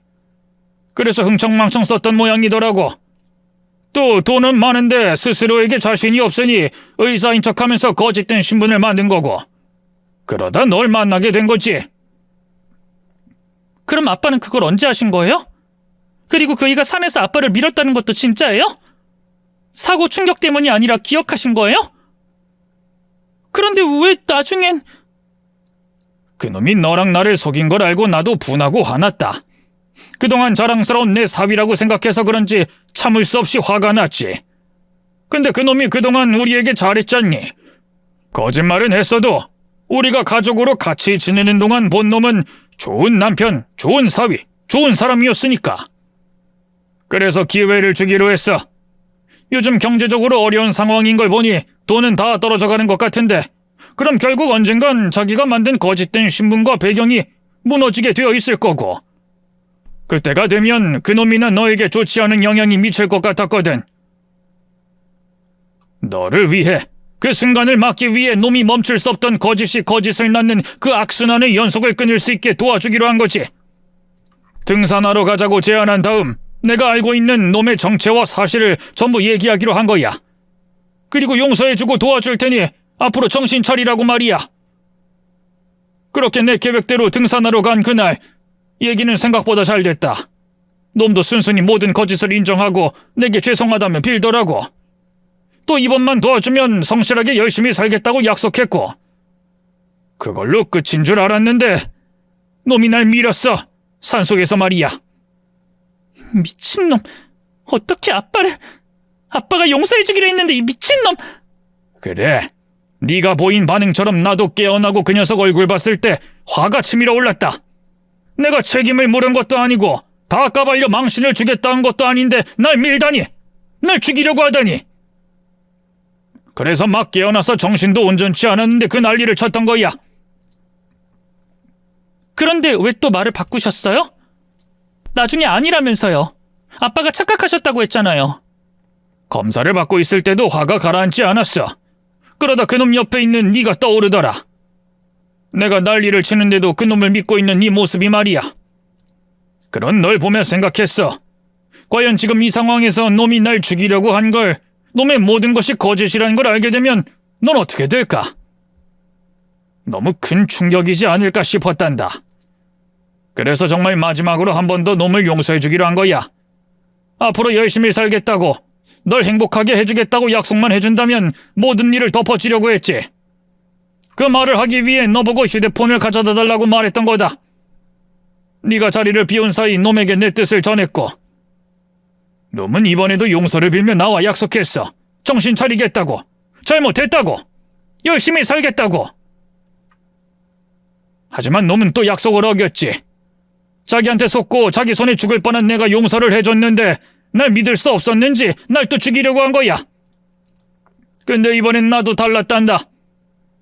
그래서 흥청망청 썼던 모양이더라고. 또 돈은 많은데 스스로에게 자신이 없으니 의사인 척하면서 거짓된 신분을 만든 거고. 그러다 널 만나게 된 거지. 그럼 아빠는 그걸 언제 하신 거예요? 그리고 그이가 산에서 아빠를 밀었다는 것도 진짜예요? 사고 충격 때문이 아니라 기억하신 거예요? 그런데 왜 나중엔... 그놈이 너랑 나를 속인 걸 알고 나도 분하고 화났다. 그동안 자랑스러운 내 사위라고 생각해서 그런지 참을 수 없이 화가 났지. 근데 그놈이 그동안 우리에게 잘했잖니. 거짓말은 했어도 우리가 가족으로 같이 지내는 동안 본 놈은 좋은 남편, 좋은 사위, 좋은 사람이었으니까. 그래서 기회를 주기로 했어. 요즘 경제적으로 어려운 상황인 걸 보니 돈은 다 떨어져가는 것 같은데 그럼 결국 언젠간 자기가 만든 거짓된 신분과 배경이 무너지게 되어 있을 거고. 그때가 되면 그놈이나 너에게 좋지 않은 영향이 미칠 것 같았거든. 너를 위해, 그 순간을 막기 위해 놈이 멈출 수 없던 거짓이 거짓을 낳는 그 악순환의 연속을 끊을 수 있게 도와주기로 한 거지. 등산하러 가자고 제안한 다음 내가 알고 있는 놈의 정체와 사실을 전부 얘기하기로 한 거야. 그리고 용서해주고 도와줄 테니 앞으로 정신 차리라고 말이야. 그렇게 내 계획대로 등산하러 간 그날 얘기는 생각보다 잘 됐다. 놈도 순순히 모든 거짓을 인정하고 내게 죄송하다며 빌더라고. 또 이번만 도와주면 성실하게 열심히 살겠다고 약속했고. 그걸로 끝인 줄 알았는데 놈이 날 밀었어. 산속에서 말이야. 미친놈. 어떻게 아빠가 용서해주기로 했는데 이 미친놈. 그래. 네가 보인 반응처럼 나도 깨어나고 그 녀석 얼굴 봤을 때 화가 치밀어 올랐다. 내가 책임을 물은 것도 아니고 다 까발려 망신을 주겠다는 것도 아닌데 날 밀다니. 날 죽이려고 하다니. 그래서 막 깨어나서 정신도 온전치 않았는데 그 난리를 쳤던 거야. 그런데 왜 또 말을 바꾸셨어요? 나중에 아니라면서요. 아빠가 착각하셨다고 했잖아요. 검사를 받고 있을 때도 화가 가라앉지 않았어. 그러다 그놈 옆에 있는 네가 떠오르더라. 내가 난리를 치는데도 그놈을 믿고 있는 네 모습이 말이야. 그런 널 보며 생각했어. 과연 지금 이 상황에서 놈이 날 죽이려고 한 걸, 놈의 모든 것이 거짓이라는 걸 알게 되면 넌 어떻게 될까? 너무 큰 충격이지 않을까 싶었단다. 그래서 정말 마지막으로 한 번 더 놈을 용서해주기로 한 거야. 앞으로 열심히 살겠다고, 널 행복하게 해주겠다고 약속만 해준다면 모든 일을 덮어지려고 했지. 그 말을 하기 위해 너보고 휴대폰을 가져다 달라고 말했던 거다. 네가 자리를 비운 사이 놈에게 내 뜻을 전했고. 놈은 이번에도 용서를 빌며 나와 약속했어. 정신 차리겠다고. 잘못했다고. 열심히 살겠다고. 하지만 놈은 또 약속을 어겼지. 자기한테 속고 자기 손에 죽을 뻔한 내가 용서를 해줬는데 날 믿을 수 없었는지 날 또 죽이려고 한 거야. 근데 이번엔 나도 달랐단다.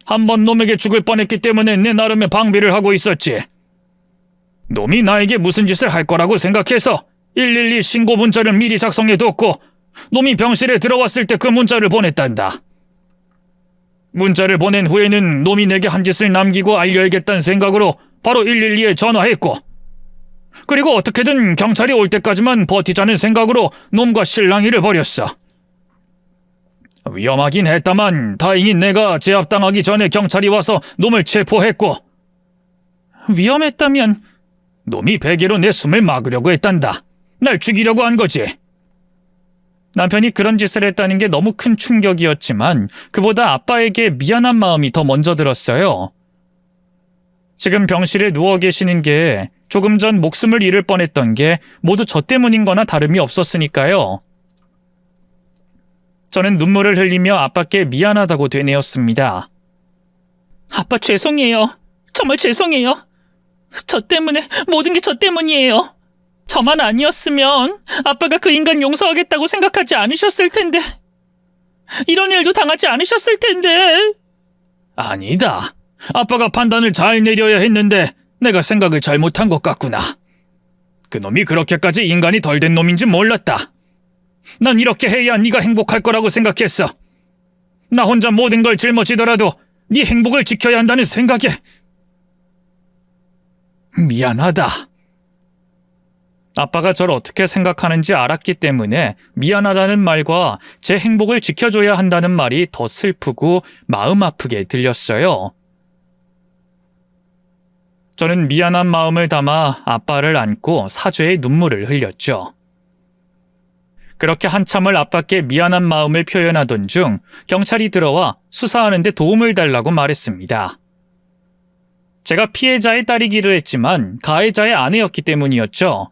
한 번 놈에게 죽을 뻔했기 때문에 내 나름의 방비를 하고 있었지. 놈이 나에게 무슨 짓을 할 거라고 생각해서 112 신고 문자를 미리 작성해뒀고 놈이 병실에 들어왔을 때 그 문자를 보냈단다. 문자를 보낸 후에는 놈이 내게 한 짓을 남기고 알려야겠다는 생각으로 바로 112에 전화했고, 그리고 어떻게든 경찰이 올 때까지만 버티자는 생각으로 놈과 실랑이를 벌였어. 위험하긴 했다만 다행히 내가 제압당하기 전에 경찰이 와서 놈을 체포했고. 위험했다면? 놈이 베개로 내 숨을 막으려고 했단다. 날 죽이려고 한 거지. 남편이 그런 짓을 했다는 게 너무 큰 충격이었지만 그보다 아빠에게 미안한 마음이 더 먼저 들었어요. 지금 병실에 누워 계시는 게 조금 전 목숨을 잃을 뻔했던 게 모두 저 때문인 거나 다름이 없었으니까요. 저는 눈물을 흘리며 아빠께 미안하다고 되뇌었습니다. 아빠 죄송해요. 정말 죄송해요. 저 때문에, 모든 게 저 때문이에요. 저만 아니었으면 아빠가 그 인간 용서하겠다고 생각하지 않으셨을 텐데, 이런 일도 당하지 않으셨을 텐데. 아니다. 아빠가 판단을 잘 내려야 했는데 내가 생각을 잘못한 것 같구나. 그놈이 그렇게까지 인간이 덜 된 놈인지 몰랐다. 난 이렇게 해야 네가 행복할 거라고 생각했어. 나 혼자 모든 걸 짊어지더라도 네 행복을 지켜야 한다는 생각에 미안하다. 아빠가 저를 어떻게 생각하는지 알았기 때문에 미안하다는 말과 제 행복을 지켜줘야 한다는 말이 더 슬프고 마음 아프게 들렸어요. 저는 미안한 마음을 담아 아빠를 안고 사죄의 눈물을 흘렸죠. 그렇게 한참을 아빠께 미안한 마음을 표현하던 중 경찰이 들어와 수사하는 데 도움을 달라고 말했습니다. 제가 피해자의 딸이기도 했지만 가해자의 아내였기 때문이었죠.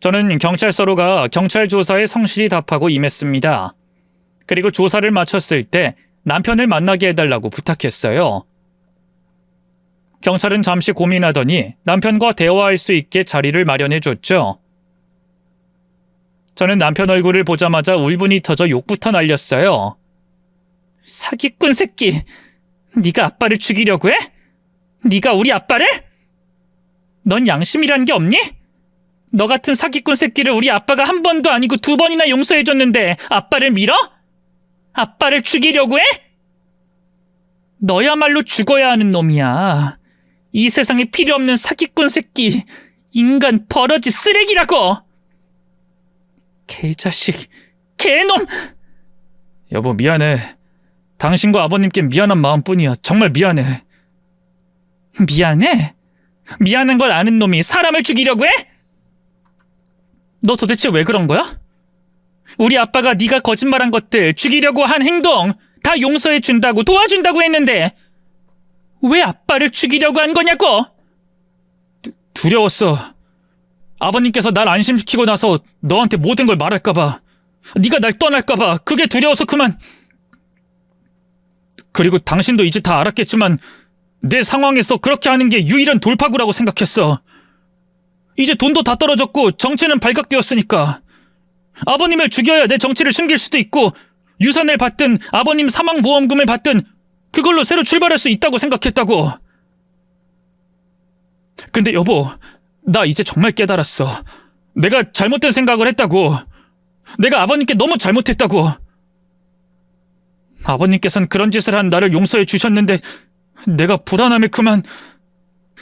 저는 경찰서로 가 경찰 조사에 성실히 답하고 임했습니다. 그리고 조사를 마쳤을 때 남편을 만나게 해달라고 부탁했어요. 경찰은 잠시 고민하더니 남편과 대화할 수 있게 자리를 마련해줬죠. 저는 남편 얼굴을 보자마자 울분이 터져 욕부터 날렸어요. 사기꾼 새끼! 네가 아빠를 죽이려고 해? 네가 우리 아빠를? 넌 양심이란 게 없니? 너 같은 사기꾼 새끼를 우리 아빠가 한 번도 아니고 2번이나 용서해줬는데 아빠를 밀어? 아빠를 죽이려고 해? 너야말로 죽어야 하는 놈이야. 이 세상에 필요 없는 사기꾼 새끼. 인간 버러지 쓰레기라고! 개자식, 개놈! 여보, 미안해. 당신과 아버님께 미안한 마음뿐이야. 정말 미안해. 미안해? 미안한 걸 아는 놈이 사람을 죽이려고 해? 너 도대체 왜 그런 거야? 우리 아빠가 네가 거짓말한 것들, 죽이려고 한 행동 다 용서해 준다고, 도와준다고 했는데 왜 아빠를 죽이려고 한 거냐고? 두려웠어. 아버님께서 날 안심시키고 나서 너한테 모든 걸 말할까봐, 네가 날 떠날까봐, 그게 두려워서 그만. 그리고 당신도 이제 다 알았겠지만 내 상황에서 그렇게 하는 게 유일한 돌파구라고 생각했어. 이제 돈도 다 떨어졌고 정체는 발각되었으니까 아버님을 죽여야 내 정체를 숨길 수도 있고 유산을 받든 아버님 사망보험금을 받든 그걸로 새로 출발할 수 있다고 생각했다고. 근데 여보, 나 이제 정말 깨달았어. 내가 잘못된 생각을 했다고. 내가 아버님께 너무 잘못했다고. 아버님께서는 그런 짓을 한 나를 용서해 주셨는데 내가 불안함에 그만.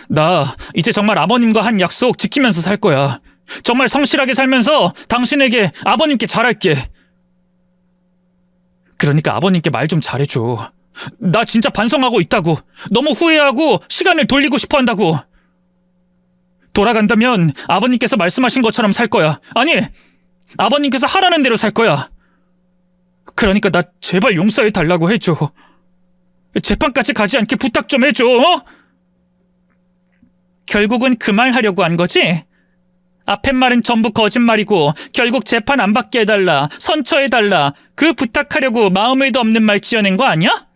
나 이제 정말 아버님과 한 약속 지키면서 살 거야. 정말 성실하게 살면서 당신에게, 아버님께 잘할게. 그러니까 아버님께 말 좀 잘해줘. 나 진짜 반성하고 있다고. 너무 후회하고 시간을 돌리고 싶어 한다고. 돌아간다면 아버님께서 말씀하신 것처럼 살 거야. 아니, 아버님께서 하라는 대로 살 거야. 그러니까 나 제발 용서해 달라고 해줘. 재판까지 가지 않게 부탁 좀 해줘. 어? 결국은 그 말 하려고 한 거지? 앞에 말은 전부 거짓말이고 결국 재판 안 받게 해달라, 선처해달라, 그 부탁하려고 마음에도 없는 말 지어낸 거 아니야?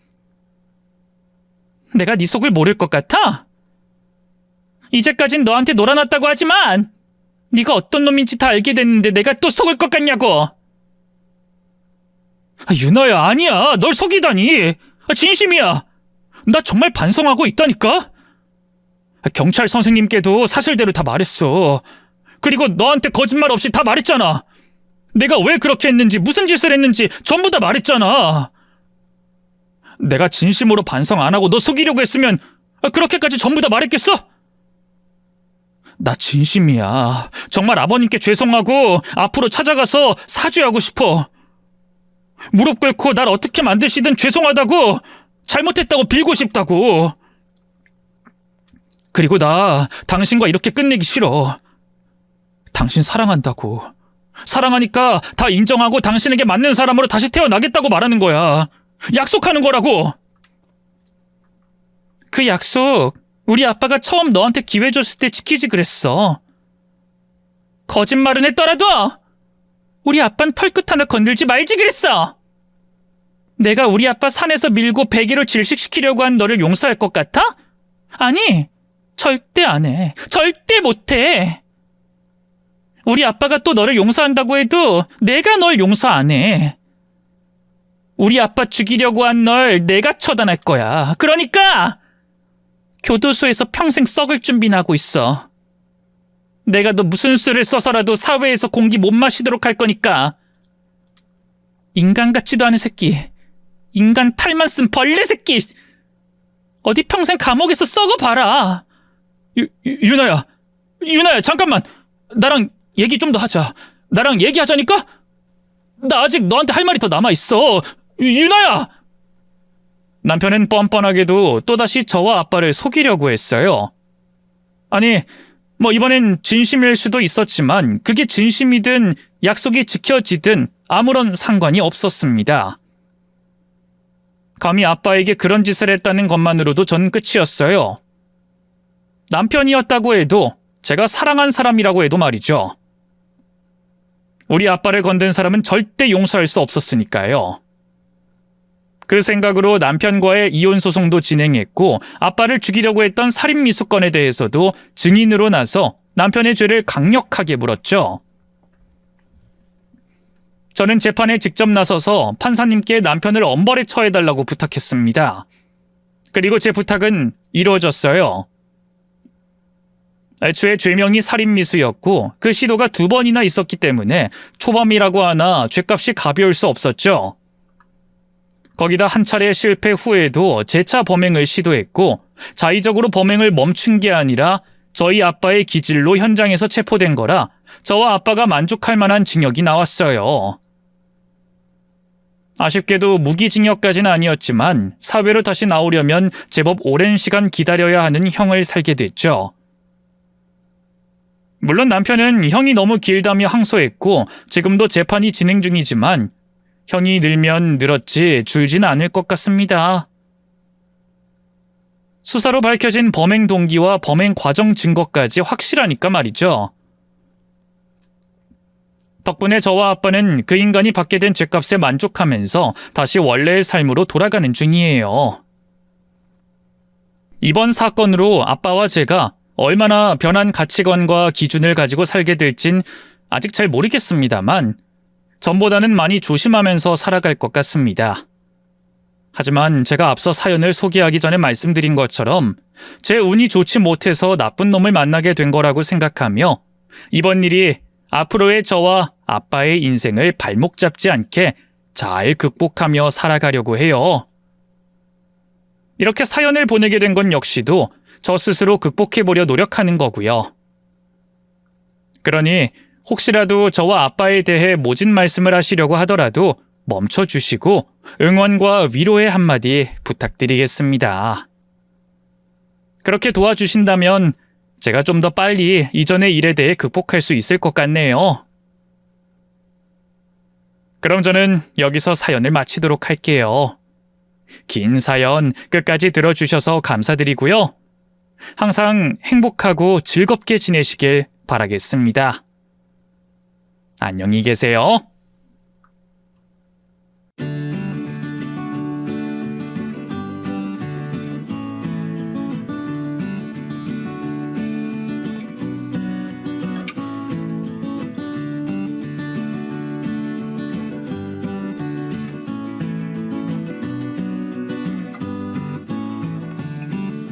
내가 네 속을 모를 것 같아? 이제까진 너한테 놀아놨다고 하지만 네가 어떤 놈인지 다 알게 됐는데 내가 또 속을 것 같냐고. 유나야, 아니야. 널 속이다니. 진심이야. 나 정말 반성하고 있다니까. 경찰 선생님께도 사실대로 다 말했어. 그리고 너한테 거짓말 없이 다 말했잖아. 내가 왜 그렇게 했는지, 무슨 짓을 했는지 전부 다 말했잖아. 내가 진심으로 반성 안 하고 너 속이려고 했으면 그렇게까지 전부 다 말했겠어? 나 진심이야. 정말 아버님께 죄송하고 앞으로 찾아가서 사죄하고 싶어. 무릎 꿇고 날 어떻게 만드시든 죄송하다고, 잘못했다고 빌고 싶다고. 그리고 나 당신과 이렇게 끝내기 싫어. 당신 사랑한다고. 사랑하니까 다 인정하고 당신에게 맞는 사람으로 다시 태어나겠다고 말하는 거야. 약속하는 거라고. 그 약속 우리 아빠가 처음 너한테 기회 줬을 때 지키지 그랬어. 거짓말은 했더라도 우리 아빠는 털끝 하나 건들지 말지 그랬어. 내가 우리 아빠 산에서 밀고 베개로 질식시키려고 한 너를 용서할 것 같아? 아니, 절대 안 해. 절대 못 해. 우리 아빠가 또 너를 용서한다고 해도 내가 널 용서 안 해. 우리 아빠 죽이려고 한 널 내가 처단할 거야. 그러니까 교도소에서 평생 썩을 준비나 하고 있어. 내가 너 무슨 수를 써서라도 사회에서 공기 못 마시도록 할 거니까. 인간 같지도 않은 새끼. 인간 탈만 쓴 벌레 새끼. 어디 평생 감옥에서 썩어봐라. 유나야, 잠깐만. 나랑 얘기 좀 더 하자. 나랑 얘기하자니까? 나 아직 너한테 할 말이 더 남아있어. 유나야! 남편은 뻔뻔하게도 또다시 저와 아빠를 속이려고 했어요. 아니, 이번엔 진심일 수도 있었지만 그게 진심이든 약속이 지켜지든 아무런 상관이 없었습니다. 감히 아빠에게 그런 짓을 했다는 것만으로도 전 끝이었어요. 남편이었다고 해도 제가 사랑한 사람이라고 해도 말이죠. 우리 아빠를 건든 사람은 절대 용서할 수 없었으니까요. 그 생각으로 남편과의 이혼 소송도 진행했고 아빠를 죽이려고 했던 살인 미수건에 대해서도 증인으로 나서 남편의 죄를 강력하게 물었죠. 저는 재판에 직접 나서서 판사님께 남편을 엄벌에 처해달라고 부탁했습니다. 그리고 제 부탁은 이루어졌어요. 애초에 죄명이 살인미수였고 그 시도가 2번이나 있었기 때문에 초범이라고 하나 죄값이 가벼울 수 없었죠. 거기다 한 차례 실패 후에도 재차 범행을 시도했고 자의적으로 범행을 멈춘 게 아니라 저희 아빠의 기질로 현장에서 체포된 거라 저와 아빠가 만족할 만한 징역이 나왔어요. 아쉽게도 무기징역까지는 아니었지만 사회로 다시 나오려면 제법 오랜 시간 기다려야 하는 형을 살게 됐죠. 물론 남편은 형이 너무 길다며 항소했고 지금도 재판이 진행 중이지만 형이 늘면 늘었지 줄진 않을 것 같습니다. 수사로 밝혀진 범행 동기와 범행 과정 증거까지 확실하니까 말이죠. 덕분에 저와 아빠는 그 인간이 받게 된 죗값에 만족하면서 다시 원래의 삶으로 돌아가는 중이에요. 이번 사건으로 아빠와 제가 얼마나 변한 가치관과 기준을 가지고 살게 될진 아직 잘 모르겠습니다만 전보다는 많이 조심하면서 살아갈 것 같습니다. 하지만 제가 앞서 사연을 소개하기 전에 말씀드린 것처럼 제 운이 좋지 못해서 나쁜 놈을 만나게 된 거라고 생각하며 이번 일이 앞으로의 저와 아빠의 인생을 발목 잡지 않게 잘 극복하며 살아가려고 해요. 이렇게 사연을 보내게 된 건 역시도 저 스스로 극복해보려 노력하는 거고요. 그러니 혹시라도 저와 아빠에 대해 모진 말씀을 하시려고 하더라도 멈춰주시고 응원과 위로의 한마디 부탁드리겠습니다. 그렇게 도와주신다면 제가 좀 더 빨리 이전의 일에 대해 극복할 수 있을 것 같네요. 그럼 저는 여기서 사연을 마치도록 할게요. 긴 사연 끝까지 들어주셔서 감사드리고요. 항상 행복하고 즐겁게 지내시길 바라겠습니다. 안녕히 계세요.